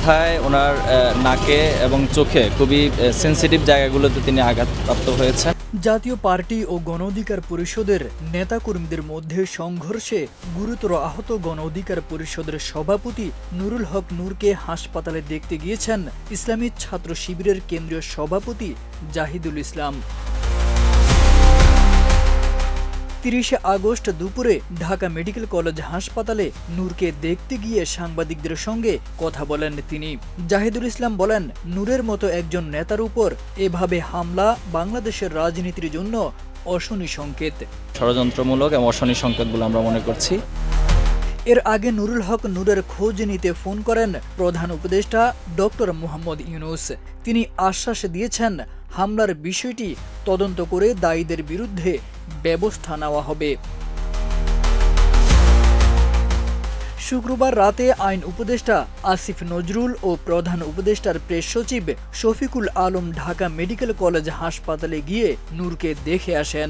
মাথায়, ওনার নাকে এবং চোখে খুবই সেনসিটিভ জায়গাগুলোতে তিনি আঘাতপ্রাপ্ত হয়েছেন। জাতীয় পার্টি ও গণ অধিকার পরিষদের নেতাকর্মীদের মধ্যে সংঘর্ষে গুরুতর আহত গণ অধিকার পরিষদের সভাপতি নুরুল হক নূরকে হাসপাতালে দেখতে গিয়েছেন ইসলামী ছাত্র শিবিরের কেন্দ্রীয় সভাপতি জাহিদুল ইসলাম। ৩০ আগস্ট দুপুরে ঢাকা মেডিকেল কলেজ হাসপাতালে নূরকে দেখতে গিয়ে সাংবাদিকদের সঙ্গে কথা বলেন তিনি। জাহিদুল ইসলাম বলেন, নূরের মতো একজন নেতার উপর এভাবে হামলা বাংলাদেশের রাজনীতির জন্য অশনি সংকেত, ষড়যন্ত্রমূলক এবং অশনি সংকেত বলে আমরা মনে করছি। এর আগে নুরুল হক নূরের খোঁজ নিতে ফোন করেন প্রধান উপদেষ্টা ডক্টর মোহাম্মদ ইউনূস। তিনি আশ্বাস দিয়েছেন, হামলার বিষয়টি তদন্ত করে দায়ীদের বিরুদ্ধে ব্যবস্থা নেওয়া হবে। শুক্রবার রাতে আইন উপদেষ্টা আসিফ নজরুল ও প্রধান উপদেষ্টার প্রেস সচিব শফিকুল আলম ঢাকা মেডিকেল কলেজ হাসপাতালে গিয়ে নূরকে দেখে আসেন।